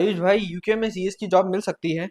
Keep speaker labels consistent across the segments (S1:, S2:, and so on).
S1: आयुष भाई, यूके में सीएस की जॉब मिल सकती है?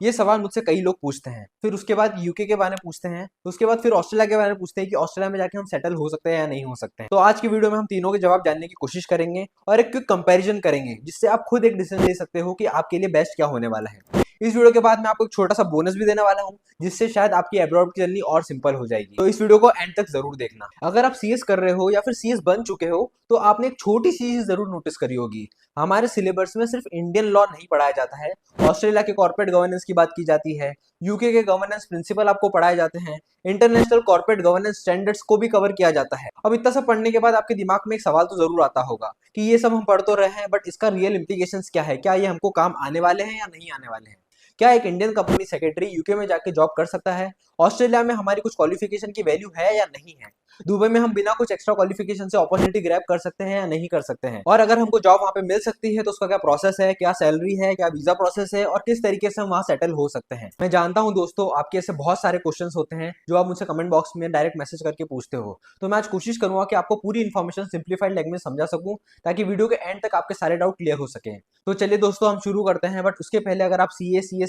S1: ये सवाल मुझसे कई लोग पूछते हैं। फिर उसके बाद यूके के बारे में पूछते हैं, उसके बाद फिर ऑस्ट्रेलिया के बारे में पूछते हैं कि ऑस्ट्रेलिया में जाके हम सेटल हो सकते हैं या नहीं हो सकते हैं। तो आज की वीडियो में हम तीनों के जवाब जानने की कोशिश करेंगे और एक क्विक कंपैरिजन करेंगे, जिससे आप खुद एक डिसीजन ले सकते हो कि आपके लिए बेस्ट क्या होने वाला है। इस वीडियो के बाद मैं आपको एक छोटा सा बोनस भी देने वाला हूँ, जिससे शायद आपकी अब्रॉड की जर्नी और सिंपल हो जाएगी। तो इस वीडियो को एंड तक जरूर देखना। अगर आप सीएस कर रहे हो या फिर सीएस बन चुके हो, तो आपने एक छोटी सी चीज जरूर नोटिस करी होगी। हमारे सिलेबस में सिर्फ इंडियन लॉ नहीं पढ़ाया जाता है, ऑस्ट्रेलिया के कॉर्पोरेट गवर्नेंस की बात की जाती है, यूके के गवर्नेंस प्रिंसिपल आपको पढ़ाए जाते हैं, इंटरनेशनल कॉर्पोरेट गवर्नेंस स्टैंडर्ड्स को भी कवर किया जाता है। अब इतना सब पढ़ने के बाद आपके दिमाग में एक सवाल तो जरूर आता होगा कि ये सब हम पढ़ तो रहे हैं, बट इसका रियल इम्प्लीकेशंस क्या है? क्या ये हमको काम आने वाले हैं या नहीं आने वाले हैं? क्या एक इंडियन कंपनी सेक्रेटरी यूके में जाके जॉब कर सकता है? ऑस्ट्रेलिया में हमारी कुछ क्वालिफिकेशन की वैल्यू है या नहीं है? दुबई में हम बिना कुछ एक्स्ट्रा क्वालिफिकेशन से अपॉर्चुनिटी ग्रैब कर सकते हैं या नहीं कर सकते हैं? और अगर हमको जॉब वहां पे मिल सकती है तो उसका क्या प्रोसेस है, क्या सैलरी है, क्या वीजा प्रोसेस है, और किस तरीके से हम वहां सेटल हो सकते हैं? मैं जानता हूं दोस्तों, आपके ऐसे बहुत सारे क्वेश्चंस होते हैं जो आप मुझसे कमेंट बॉक्स में डायरेक्ट मैसेज करके पूछते हो। तो मैं आज कोशिश करूंगा कि आपको पूरी इन्फॉर्मेशन सिंप्लीफाइड लैंग्वेज समझा सकूं, ताकि वीडियो के एंड तक आपके सारे डाउट क्लियर हो सके। तो चलिए दोस्तों, हम शुरू करते हैं। बट उसके पहले अगर आप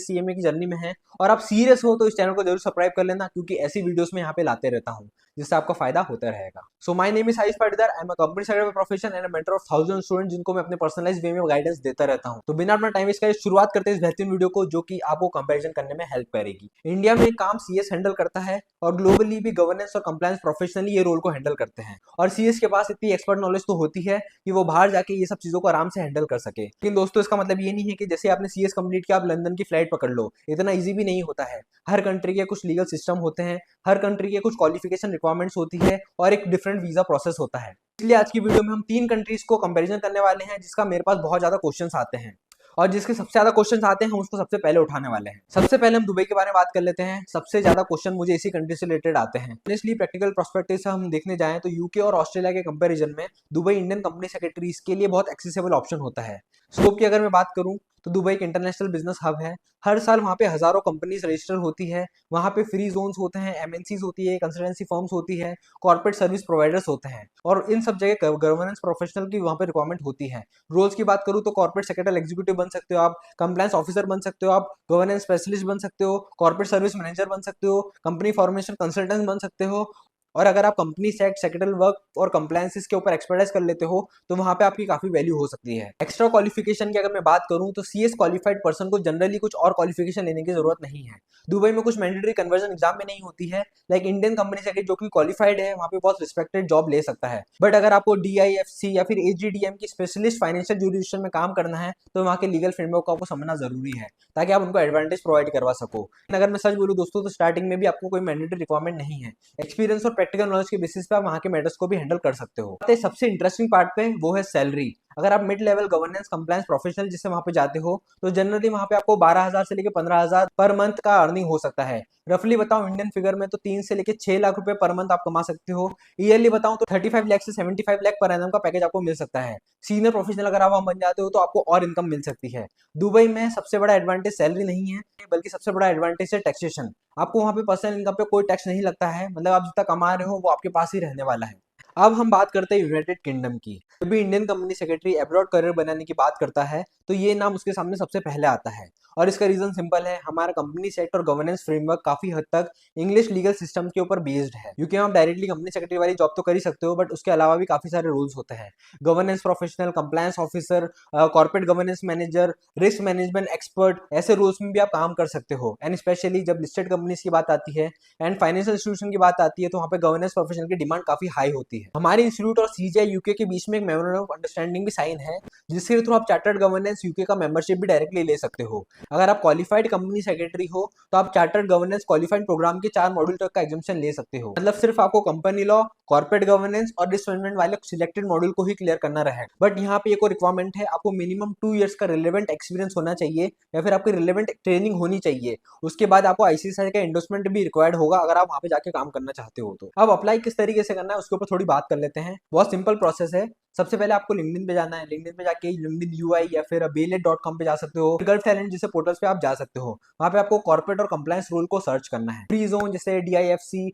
S1: सीएमए की जर्नी में हैं और आप सीरियस हो, तो इस चैनल को जरूर सब्सक्राइब कर लेना, क्योंकि ऐसी वीडियोस में यहाँ पे लाते रहता हूँ जिससे आपका फायदा होता रहेगा। So my name is Ayush Patidar, I am a company secretary profession and mentor of thousand student, जिनको मैं अपने पर्सनलाइज्ड वे में गाइडेंस देता रहता हूँ। तो बिना अपना टाइम वेस्ट करे शुरुआत करते हैं इस बेहतरीन वीडियो को, जो कि आपको कंपैरिजन करने में हेल्प करेगी। इंडिया में काम सीएस हैंडल करता है और ग्लोबली भी गवर्नेंस और कंप्लायंस प्रोफेशनली ये रोल को हैंडल करते हैं। और सीएस के पास इतनी एक्सपर्ट नॉलेज तो होती है कि वो बाहर जाके ये सब चीजों को आराम से हैंडल कर सके। लेकिन दोस्तों, इसका मतलब ये नहीं है कि जैसे आपने सीएस कंप्लीट किया आप लंदन की फ्लाइट पकड़ लो। इतना ईजी भी नहीं होता है। हर कंट्री के कुछ लीगल सिस्टम होते हैं, हर कंट्री के कुछ क्वालिफिकेशन रिक्वायरमेंट्स होती है और एक डिफरेंट वीजा प्रोसेस होता है। इसलिए आज की वीडियो में हम 3 कंट्रीज को कंपैरिजन करने वाले हैं, जिसका मेरे पास बहुत ज्यादा क्वेश्चंस आते हैं, और जिसके सबसे ज्यादा क्वेश्चंस आते हैं हम उसको सबसे पहले उठाने वाले हैं। सबसे पहले हम दुबई के बारे में बात कर लेते हैं। सबसे ज्यादा क्वेश्चन मुझे इसी कंट्री से रिलेटेड आते हैं। इसलिए प्रैक्टिकल पर्सपेक्टिव से हम देखने जाएं तो यूके और ऑस्ट्रेलिया के कंपैरिजन में दुबई इंडियन कंपनी सेक्रेटरीज के लिए बहुत एक्सेसिबल ऑप्शन होता है। स्कोप की अगर मैं बात करूं तो दुबई एक इंटरनेशनल बिजनेस हब है। हर साल वहाँ पे हजारों कंपनीज रजिस्टर होती है। वहाँ पे फ्री जोन्स होते हैं, एमएनसीज होती है, कंसल्टेंसी फर्म्स होती है, कॉर्पोरेट सर्विस प्रोवाइडर्स होते हैं, और इन सब जगह गवर्नेंस प्रोफेशनल की वहाँ पे रिक्वायरमेंट होती है। रोल्स की बात करूँ तो कॉर्पोरेट सेक्रेटरी एग्जीक्यूटिव बन सकते हो आप, कंप्लायंस ऑफिसर बन सकते हो आप, गवर्नेंस स्पेशलिस्ट बन सकते हो, कॉर्पोरेट सर्विस मैनेजर बन सकते हो, कंपनी फॉर्मेशन कंसल्टेंट बन सकते हो। और अगर आप कंपनी सेक्ट सेक्रेटरी वर्क और कंप्लायंसेस के ऊपर एक्सपर्टाइज कर लेते हो तो वहां पे आपकी काफी वैल्यू हो सकती है। एक्स्ट्रा क्वालिफिकेशन की अगर मैं बात करूं तो सीएस क्वालिफाइड पर्सन को जनरली कुछ और क्वालिफिकेशन लेने की जरूरत नहीं है। दुबई में कुछ मैंडेटरी कन्वर्जन एग्जाम में नहीं होती है। लाइक इंडियन कंपनी सेक्रेटरी जो कि क्वालिफाइड है वहां पे बहुत रिस्पेक्टेड जॉब ले सकता है। बट अगर आपको डीआईएफसी या फिर एजीडीएम की स्पेशलिस्ट फाइनेंशियल जुरिडिक्शन में काम करना है तो वहाँ के लीगल फ्रेमवर्क को आपको समझना जरूरी है, ताकि आप उनको एडवांटेज प्रोवाइड करवा सको। अगर मैं सच बोलूं दोस्तों, तो स्टार्टिंग में भी आपको कोई मैंडेटरी रिक्वायरमेंट नहीं है। एक्सपीरियंस और प्रैक्टिकल नॉलेज के बेसिस पे आप वहाँ के मैटर्स को भी हैंडल कर सकते हो। सबसे इंटरेस्टिंग पार्ट पे वो है सैलरी। अगर आप mid level governance compliance professional जिससे वहां पे जाते हो तो जनरली वहां पे आपको 12,000 से लेकर 15,000 पर मंथ का अर्निंग हो सकता है। रफली बताऊं इंडियन फिगर में तो 3 से लेकर 6 लाख रुपए पर मंथ आप कमा सकते हो। ईयरली बताऊं तो 35 लाख से 75 लाख पर एनम का पैकेज आपको मिल सकता है। सीनियर प्रोफेशनल अगर आप वहां बन जाते हो तो आपको और इनकम मिल सकती है। दुबई में सबसे बड़ा एडवांटेज सैलरी नहीं है, बल्कि सबसे बड़ा एडवांटेज है टैक्सेशन। आपको वहां पे पर्सनल इनकम पे कोई टैक्स नहीं लगता है। मतलब आप जितना कमा रहे हो वो आपके पास ही रहने वाला है। अब हम बात करते हैं यूनाइटेड किंगडम की। जब भी Indian company secretary abroad career बनाने की बात करता है तो ये नाम उसके सामने सबसे पहले आता है, और इसका रीजन सिंपल है। हमारा कंपनी सेक्टर और गवर्नेंस फ्रेमवर्क काफी हद तक इंग्लिश लीगल सिस्टम के ऊपर बेस्ड है। यूके में आप डायरेक्टली कंपनी सेक्रेटरी वाली जॉब तो कर ही सकते हो, बट उसके अलावा भी काफी सारे रूल्स होते हैं। Governance professional, compliance officer, corporate governance manager, risk management expert, ऐसे रोल्स में भी आप काम कर सकते हो। एंड स्पेशली जब लिस्टेड कंपनीज की बात आती है एंड फाइनेंशियल इंस्टीट्यूशन की बात आती है तो वहाँ पे गवर्नेंस प्रोफेशनल की डिमांड काफी हाई होती है। हमारे इंस्टीट्यूट और सीजीआई यूके के बीच में एक मेमोरेंडम ऑफ अंडरस्टैंडिंग भी साइन है, जिसके थ्रू आप चार्टर्ड गवर्नेंस यूके का मेंबरशिप भी डायरेक्टली ले सकते हो। अगर आप क्वालिफाइड कंपनी सेक्रेटरी हो तो आप चार्टर्ड गवर्नेंस क्वालिफाइड प्रोग्राम के 4 मॉड्यूल तक का एग्जामिशन ले सकते हो। मतलब सिर्फ आपको कंपनी लॉ, कॉर्पोरेट गवर्नेंस और रिस्क मैनेजमेंट वाले सिलेक्टेड मॉड्यूल को ही क्लियर करना रहेगा। बट यहाँ पे एक और रिक्वायरमेंट है, आपको मिनिमम 2 इयर्स का रिलेवेंट एक्सपीरियंस होना चाहिए, या फिर आपकी रिलेवेंट ट्रेनिंग होनी चाहिए। उसके बाद आपको आईसीएसआई का एंडोर्समेंट भी रिक्वायर्ड होगा अगर आप वहाँ पे जाके काम करना चाहते हो तो। अब अप्लाई किस तरीके से करना है उसके ऊपर थोड़ी बात कर लेते हैं। बहुत सिंपल प्रोसेस है। सबसे पहले आपको लिंक्डइन पे जाना है। लिंक्डइन पे जाके लिंक्डइन यूआई या फिर बेलेट.com पे जा सकते हो। गल्फ टैलेंट जैसे पोर्टल्स पे आप जा सकते हो। वहाँ पे आपको कॉर्पोरेट और कंप्लायंस रोल को सर्च करना है। फ्री जोन जैसे डीआईएफसी,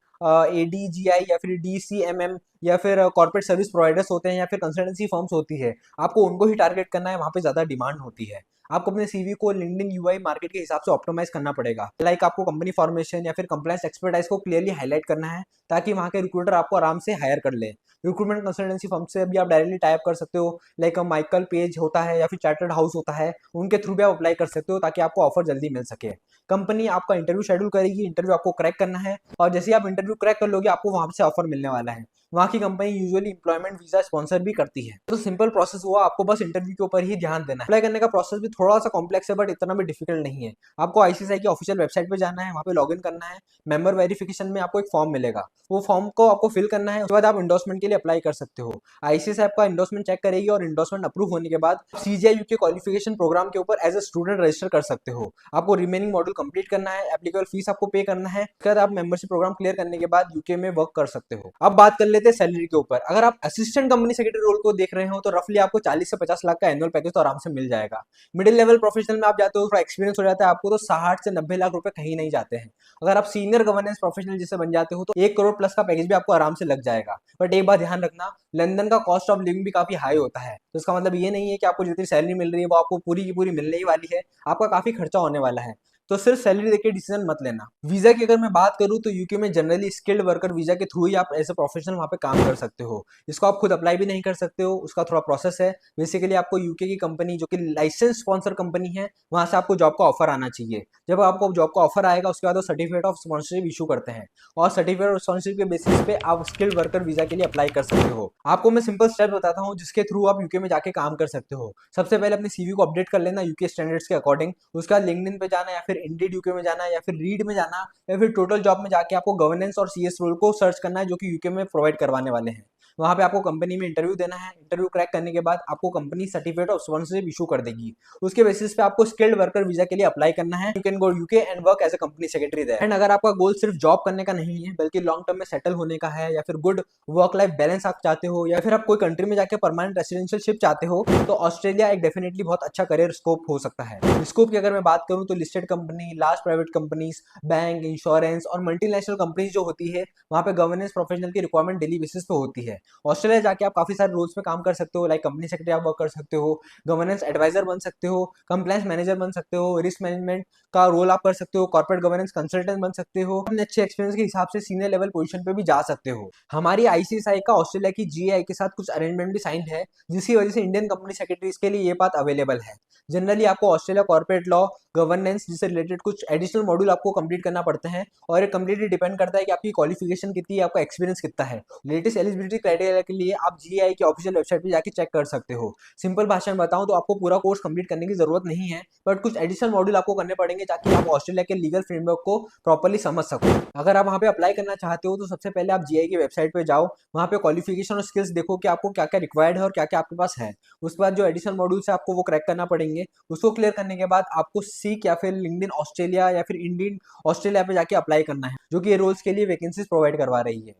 S1: एडीजीआई या फिर डीसीएमएम या फिर कॉर्पोरेट सर्विस प्रोवाइडर्स होते हैं या फिर कंसल्टेंसी फर्म्स होती है, आपको उनको ही टारगेट करना है। वहाँ पे ज्यादा डिमांड होती है। आपको अपने सीवी को लिंक्डइन यूआई मार्केट के हिसाब से ऑप्टिमाइज करना पड़ेगा। लाइक आपको कंपनी फॉर्मेशन या फिर कंप्लायंस एक्सपर्टाइज को क्लियरली हाईलाइट करना है ताकि वहाँ के रिक्रूटर आपको आराम से हायर कर ले। रिक्रूटमेंट कंसल्टेंसी फर्म से भी आप डायरेक्टली टाइप कर सकते हो, लाइक माइकल पेज होता है या फिर चार्टर्ड हाउस होता है, उनके थ्रू भी आप अप्लाई कर सकते हो ताकि आपको ऑफर जल्दी मिल सके। कंपनी आपका इंटरव्यू शेड्यूल करेगी, इंटरव्यू आपको क्रैक करना है और जैसे ही आप इंटरव्यू क्रैक कर लोगे आपको वहां से ऑफर मिलने वाला है। वहाँ की company usually employment visa sponsor भी करती है। तो सिंपल प्रोसेस हुआ, आपको बस इंटरव्यू के ऊपर ही ध्यान देना है। अप्लाई करने का प्रोसेस भी थोड़ा सा कॉम्प्लेक्स है बट इतना भी डिफिकल्ट नहीं है। आपको आईसीआईसीआई की ऑफिशियल वेबसाइट पे जाना है, वहाँ पे लॉगिन करना है। मेंबर वेरिफिकेशन में आपको एक फॉर्म मिलेगा, वो फॉर्म को आपको फिल करना है। उसके बाद आप इंडोर्समेंट के लिए अप्लाई कर सकते हो। आईसीआईसीआई आपका इंडोर्समेंट चेक करेगी और इंडोर्समेंट अप्रूव होने के बाद सीजीआई यूके क्वालिफिकेशन प्रोग्राम के ऊपर एज ए स्टूडेंट रजिस्टर कर सकते हो। आपको रिमेनिंग मॉड्यूल कंप्लीट करना है, एप्लीकेबल फीस आपको पे करना है। उसके बाद आप मेंबरशिप प्रोग्राम क्लियर करने के बाद यूके में वर्क कर सकते हो। अब बात कर लेते हैं सैलरी के ऊपर। अगर आप असिस्टेंट कंपनी सेक्रेटरी रोल को देख रहे हो तो रफली आपको 40 से 50 लाख का एनुअल पैकेज तो आराम से मिल जाएगा। मिडिल लेवल प्रोफेशनल में आप जाते हो, थोड़ा एक्सपीरियंस हो जाता है आपको, तो 60 से 90 लाख रुपए कहीं नहीं जाते हैं। अगर आप सीनियर गवर्नेंस प्रोफेशनल जिससे बन जाते हो तो 1 करोड़ प्लस का पैकेज भी आपको आराम से लग जाएगा। बट एक बात ध्यान रखना, लंदन का कॉस्ट ऑफ लिविंग भी काफी हाई होता है, तो इसका मतलब ये नहीं है कि आपको जितनी सैलरी मिल रही है वो आपको पूरी की पूरी मिलने ही वाली है। आपका काफी खर्चा होने वाला है, तो सिर्फ सैलरी देके डिसीजन मत लेना। वीजा की अगर मैं बात करूं तो यूके में जनरली स्किल्ड वर्कर वीजा के थ्रू ही आप एज ए प्रोफेशनल वहां पे काम कर सकते हो। इसको आप खुद अप्लाई भी नहीं कर सकते हो, उसका थोड़ा प्रोसेस है। बेसिकली आपको यूके की कंपनी जो कि लाइसेंस स्पॉन्सर कंपनी है वहां से आपको जॉब का ऑफर आना चाहिए। जब आपको जॉब का ऑफर आएगा उसके बाद वो सर्टिफिकेट ऑफ स्पॉन्सरशिप इशू करते हैं और सर्टिफिकेट ऑफ स्पॉन्सरशिप के बेसिस पे आप स्किल्ड वर्कर वीजा के लिए अप्लाई कर सकते हो। आपको मैं सिंपल स्टेप बताता हूँ जिसके थ्रू आप यूके में जाके काम कर सकते हो। सबसे पहले अपनी सीवी को अपडेट कर लेना यूके स्टैंडर्ड्स के अकॉर्डिंग। उसके बाद लिंक्डइन पे जाना या फिर इंडीड यूके में जाना या फिर रीड में जाना या फिर टोटल जॉब में जाके आपको गवर्नेंस और सीएस रोल को सर्च करना है जो कि यूके में प्रोवाइड करवाने वाले हैं। वहां पे आपको कंपनी में इंटरव्यू देना है। इंटरव्यू क्रैक करने के बाद आपको company certificate of sponsorship issue कर देगी। उसके बेसिस पे आपको स्किल्ड वर्कर वीजा के लिए अप्लाई करना है। You can go UK and work as a company secretary there. And अगर आपका गोल सिर्फ जॉब करने का नहीं है बल्कि लॉन्ग टर्म में सेटल होने का है या फिर गुड वर्क लाइफ बैलेंस आप चाहते हो या फिर आप कोई कंट्री में जाकर परमानेंट रेसिडेंशियलशिप चाहते हो तो ऑस्ट्रेलिया एक डेफिनेटली बहुत अच्छा करियर स्कोप हो सकता है। स्कोप की अगर मैं बात करूं तो listed company, large private companies, bank, insurance और मल्टीनेशनल कंपनीज जो होती है वहां पे गवर्नेंस प्रोफेशनल की रिक्वायरमेंट डेली बेसिस पे होती है। ऑस्ट्रेलिया जाके आप काफी सारे रोल्स में काम कर सकते हो, लाइक कंपनी सेक्रेटरी आप वर्क कर सकते हो, गवर्नेंस एडवाइजर बन सकते हो, कंप्लायंस मैनेजर बन सकते हो, रिस्क मैनेजमेंट का रोल आप कर सकते हो, कॉर्पोरेट गवर्नेंस कंसल्टेंट बन सकते हो। अपने अच्छे एक्सपीरियंस के हिसाब से सीनियर लेवल पोजीशन पे भी जा सकते हो। हमारी आईसीआईसीआई का ऑस्ट्रेलिया की जीआई के साथ कुछ अरेंजमेंट भी साइन है जिसकी वजह से इंडियन कंपनी सेक्रेटरीज के लिए ये बात अवेलेबल है। जनरली आपको ऑस्ट्रेलिया कॉर्पोरेट लॉ, गवर्नेंस जिससे रिलेटेड कुछ एडिशनल मॉड्यूल आपको कंप्लीट करना पड़ते हैं और ये कंप्लीटली डिपेंड करता है कि आपकी क्वालिफिकेशन कितनी है, आपका एक्सपीरियंस कितना है। लेटेस्ट एलिजिबिलिटी क्राइटेरिया के लिए आप जीआई की ऑफिशियल वेबसाइट पे जाके चेक कर सकते हो। सिंपल भाषा में बताऊं तो आपको पूरा कोर्स कंप्लीट करने की जरूरत नहीं है, बट कुछ एडिशनल मॉड्यूल आपको करने पड़ेंगे ताकि आप ऑस्ट्रेलिया के लीगल फ्रेमवर्क को प्रॉपर्ली समझ सको। अगर आप वहां पे अप्लाई करना चाहते हो तो सबसे पहले आप जीआई की वेबसाइट पे जाओ, वहां पे क्वालिफिकेशन और स्किल्स देखो कि आपको क्या क्या रिक्वायर्ड है और क्या क्या आपके पास है। उसके बाद जो एडिशनल मॉड्यूल्स है आपको वो क्रैक करना पड़ेंगे। उसको क्लियर करने के बाद आपको सीक या फिर लिंक्डइन ऑस्ट्रेलिया या फिर इंडीड ऑस्ट्रेलिया पे जाके अप्लाई करना है जो कि ये रोल्स के लिए वैकेंसीज प्रोवाइड करवा रही है।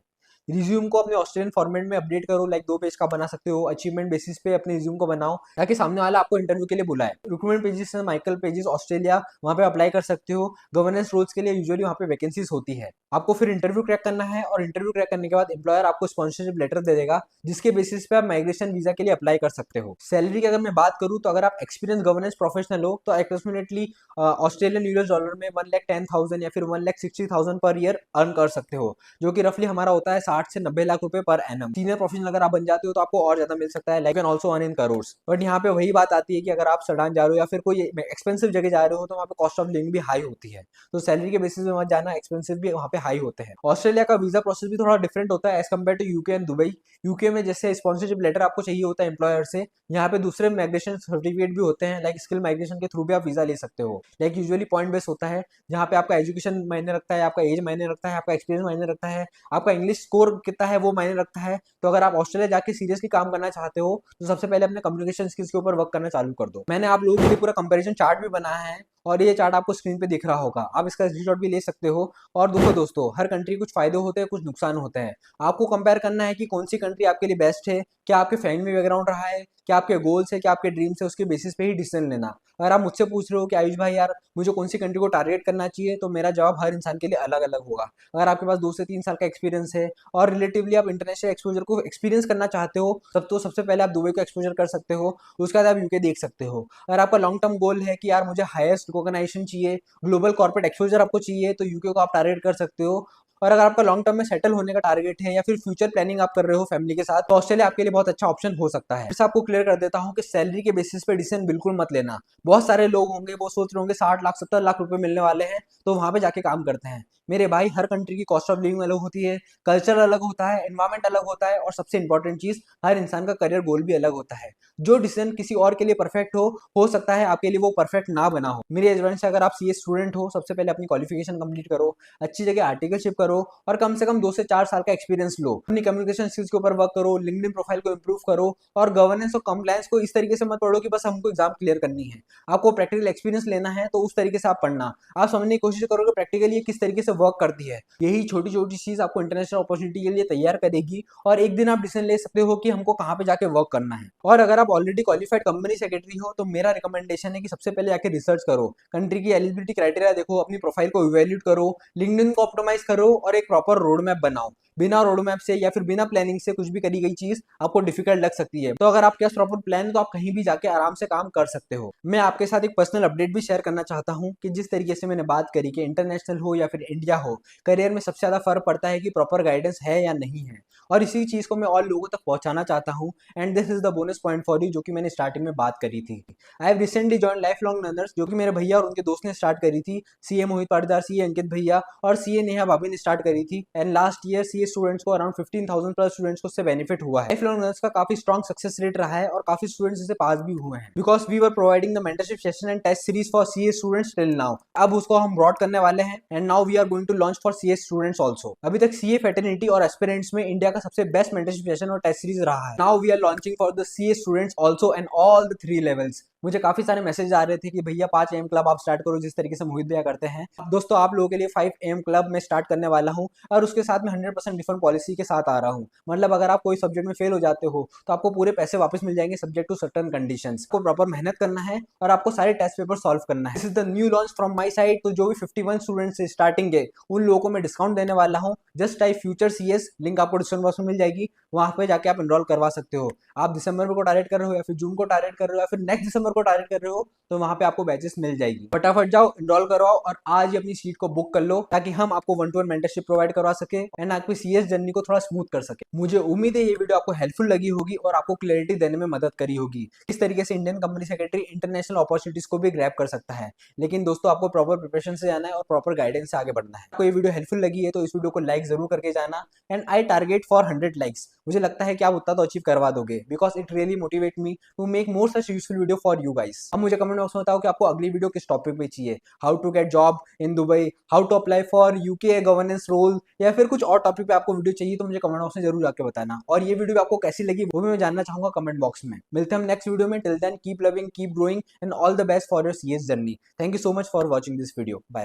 S1: रिज्यूम को अपने ऑस्ट्रेलियन फॉर्मेट में अपडेट करो, लाइक 2 पेज का बना सकते हो। अचीवमेंट बेसिस पे अपने रिज्यूम को बनाओ ताकि सामने वाला आपको इंटरव्यू के लिए बुलाए। रिक्रूटमेंट पेजेस है माइकल पेजेस ऑस्ट्रेलिया, वहां पे अप्लाई कर सकते हो। गवर्नेंस रोल्स के लिए यूजुअली वहां पे वैकेंसीज होती है। आपको फिर इंटरव्यू क्रैक करना है और इंटरव्यू क्रैक करने के बाद एम्प्लॉयर आपको स्पॉन्सरशिप लेटर दे देगा जिसके बेसिस पे आप माइग्रेशन वीजा के लिए अप्लाई कर सकते हो। सैलरी की अगर मैं बात करूँ तो अगर आप एक्सपीरियंस गवर्नेंस प्रोफेशनल हो तो अप्रोक्सीमेटली ऑस्ट्रेलियन यूएस डॉलर में 1,10,000 या फिर 1,60,000 पर ईयर अर्न कर सकते हो, जो कि रफली हमारा होता है 60 से 90 लाख रुपए पर एनम। सीनियर प्रोफेशनल अगर आप बन जाते हो तो आपको और ज्यादा मिल सकता है, like an also earn in crores. But यहाँ पे वही बात आती है कि अगर आप सडान जा रहे हो या फिर कोई एक्सपेंसिव जगह जा रहे हो तो वहाँ पे कॉस्ट ऑफ लिविंग भी हाई होती है, तो सैलरी के बेसिस पे मत जाना, एक्सपेंसिव भी वहाँ पे हाई होते हैं। ऑस्ट्रेलिया का वीजा प्रोसेस भी थोड़ा डिफरेंट होता है as compare to UK and Dubai. UK में जैसे स्पॉन्सरशिप लेटर आपको चाहिए होता है एम्प्लॉयर से, यहाँ पे दूसरे माइग्रेशन सर्टिफिकेट भी होते हैं, लाइक स्किल माइग्रेशन के थ्रू भी आप वीजा ले सकते हो। लाइक यूजुअली पॉइंट बेस होता है जहाँ पे आपका एजुकेशन मायने रखता है, आपका एज मायने रखता है, आपका एक्सपीरियंस मायने रखता है, आपका इंग्लिश स्कोर कितना है वो मायने रखता है। तो अगर आप ऑस्ट्रेलिया जाके सीरियसली काम करना चाहते हो तो सबसे पहले अपने कम्युनिकेशन स्किल्स के ऊपर वर्क करना चालू कर दो। मैंने आप लोगों के लिए पूरा कंपैरिजन चार्ट भी बनाया है और ये चार्ट आपको स्क्रीन पे दिख रहा होगा, आप इसका स्क्रीनशॉट भी ले सकते हो। और देखो दोस्तों, हर कंट्री कुछ फायदे होते हैं, कुछ नुकसान होते हैं। आपको कंपेयर करना है कि कौन सी कंट्री आपके लिए बेस्ट है, क्या आपके फैमिली बैकग्राउंड रहा है, क्या आपके गोल्स है, क्या आपके ड्रीम्स है, उसके बेसिस पे ही डिसीजन लेना। अगर आप मुझसे पूछ रहे हो कि आयुष भाई यार मुझे कौन सी कंट्री को टारगेट करना चाहिए, तो मेरा जवाब हर इंसान के लिए अलग अलग होगा। अगर आपके पास 2 से 3 साल का एक्सपीरियंस है और रिलेटिवली आप इंटरनेशनल एक्सपोजर को एक्सपीरियंस करना चाहते हो, तब तो सबसे पहले आप दुबई को एक्सपोजर कर सकते हो, उसके बाद आप यूके देख सकते हो। अगर आपका लॉन्ग टर्म गोल है कि यार मुझे हाईएस्ट रिकॉग्नाइजेशन चाहिए, ग्लोबल कॉर्पोरेट एक्सपोजर आपको चाहिए, तो यूके को आप टारगेट कर सकते हो। और अगर आपका लॉन्ग टर्म में सेटल होने का टारगेट है या फिर फ्यूचर प्लानिंग आप कर रहे हो फैमिली के साथ, तो ऑस्ट्रेलिया आपके लिए बहुत अच्छा ऑप्शन हो सकता है। फिर से आपको क्लियर कर देता हूँ कि सैलरी के बेसिस पे डिसीजन बिल्कुल मत लेना। बहुत सारे लोग होंगे वो सोच रहे होंगे 60 लाख 70 लाख रुपए मिलने वाले हैं तो वहां पे जाके काम करते हैं। मेरे भाई, हर कंट्री की कॉस्ट ऑफ लिविंग अलग होती है, कल्चर अलग होता है, एनवायरमेंट अलग होता है, और सबसे इंपॉर्टेंट चीज, हर इंसान का करियर गोल भी अलग होता है। जो डिसीजन किसी और के लिए परफेक्ट हो सकता है आपके लिए वो परफेक्ट ना बना हो। मेरी एडवाइस है, अगर आप सीए स्टूडेंट हो, सबसे पहले अपनी क्वालिफिकेशन कंप्लीट करो, अच्छी जगह आर्टिकलशिप करो, और कम से कम 2 से 4 साल का एक्सपीरियंस लो। अपनी कम्युनिकेशन स्किल्स के ऊपर वर्क करो, लिंक्डइन प्रोफाइल को इंप्रूव करो, और गवर्नेंस और कंप्लायंस को इस तरीके से मत पढ़ो कि बस हमको एग्जाम क्लियर करनी है। आपको प्रैक्टिकल एक्सपीरियंस लेना है तो उस तरीके से आप पढ़ना। आप समझने की कोशिश करो कि प्रैक्टिकली ये किस तरीके से वर्क करती है। यही छोटी छोटी चीज आपको इंटरनेशनल अपॉर्चुनिटी के लिए तैयार करेगी, और एक दिन आप डिसीजन ले सकते हो कि हमको कहाँ पे जाके वर्क करना है। और अगर आप ऑलरेडी क्वालिफाइड कंपनी सेक्रेटरी हो, तो मेरा रिकमेंडेशन है कि सबसे पहले आके रिसर्च करो, कंट्री की एलिजिबिलिटी क्राइटेरिया देखो, अपनी प्रोफाइल को इवेल्यूट करो, लिंक्डइन को ऑप्टिमाइज करो, और एक प्रॉपर रोड मैप बनाओ। बिना रोड मैप से या फिर बिना प्लानिंग से कुछ भी करी गई चीज आपको डिफिकल्ट लग सकती है। तो अगर आपके पास प्रॉपर प्लान है तो आप कहीं भी जाके आराम से काम कर सकते हो। मैं आपके साथ एक पर्सनल अपडेट भी शेयर करना चाहता हूँ कि जिस तरीके से मैंने बात करी कि इंटरनेशनल हो या फिर इंडिया हो, करियर में सबसे ज्यादा फर्क पड़ता है कि प्रॉपर गाइडेंस है या नहीं है, और इसी चीज को मैं और लोगों तक पहुंचाना चाहता हूँ। And this is the bonus point for you, जो कि मैंने स्टार्टिंग में बात करी थी। I have recently join life long learners, जो कि मेरे भैया और उनके दोस्त ने स्टार्ट करी थी। सीए मोहित पाटीदार, सीए अंकित भैया और सीए नेहा भाभी ने स्टार्ट करी थी। And last year CA students को अराउंड 15,000 प्लस स्टूडेंट्स को उससे बेनिफिट हुआ है। लाइफ लॉन्ग लर्नर्स का काफी स्ट्रॉन्ग सक्सेस रेट रहा है और काफी स्टूडेंट्स इसे पास भी हुए हैं, because we were providing the mentorship session and test series for CA students till now. अब उसको हम ब्रॉड करने वाले हैं, and now we are going to launch for CA students also. अभी तक सीए फैटर्निटी और एस्पिरेंट्स में इंडिया का सबसे बेस्ट मेंटरशिप सेशन और टेस्ट सीरीज रहा है। Now we are launching for the CA students also and all the 3 levels. मुझे काफी सारे मैसेज आ रहे थे कि भैया 5 AM क्लब आप स्टार्ट करो, जिस तरीके से मोहित भैया करते हैं। दोस्तों, आप लोगों के लिए 5 AM क्लब में स्टार्ट करने वाला हूं, और उसके साथ में 100% डिफरेंट पॉलिसी के साथ आ रहा हूं। मतलब अगर आप कोई सब्जेक्ट में फेल हो जाते हो तो आपको पूरे पैसे वापस मिल जाएंगे, सब्जेक्ट टू सर्टेन कंडीशंस। को प्रॉपर मेहनत करना है और आपको सारे टेस्ट पेपर सॉल्व करना है। This is the new launch from my side. तो जो भी 51 स्टूडेंट्स स्टार्टिंग है उन लोगों को मैं डिस्काउंट देने वाला हूँ। Just type future CS, link आपको डिस्क्रिप्शन बॉक्स में मिल जाएगी, वहां पे जाके आप एनरोल करवा सकते हो। आप दिसंबर को टारगेट कर रहे हो या फिर जून को टारगेट कर रहे हो या फिर नेक्स्ट दिसंबर को टारगेट कर रहे हो, तो वहां पे आपको बैचेस मिल जाएगी। फटाफट जाओ, एनरोल करवाओ और आज ही अपनी सीट को बुक कर लो, ताकि हम आपको 1-to-1 मेंटरशिप प्रोवाइड करवा सके एंड आपकी सीएस जर्नी को थोड़ा स्मूथ कर सके। मुझे उम्मीद है ये वीडियो आपको हेल्पफुल लगी होगी और आपको क्लैरिटी देने में मदद करी होगी, किस तरीके से Indian company secretary international opportunities को भी ग्रैब कर सकता है। लेकिन दोस्तों, आपको प्रॉपर प्रिपरेशन से जाना है और प्रॉपर गाइडेंस से आगे बढ़ना है। आपको ये वीडियो हेल्पफुल लगी है तो इस वीडियो को लाइक जरूर करके जाना, and I target for 100 likes. मुझे लगता है कि आप उतना तो अचीव करवा दोगे, because it really motivate me to make more such useful video for you guys. अब मुझे कमेंट बॉक्स में बताओ कि आपको अगली वीडियो किस टॉपिक पे चाहिए। How to get job in Dubai, how to apply for UK governance role, या फिर कुछ और टॉपिक पे आपको वीडियो चाहिए, तो मुझे कमेंट बॉक्स में जरूर जाके बताना। और ये वीडियो आपको कैसी लगी वो भी मैं जानना चाहूंगा कमेंट बॉक्स में। मिलते हैं हम नेक्स्ट वीडियो में। Till then keep loving, keep growing, and all the best for your CS journey. Thank you so much for watching this video. Bye.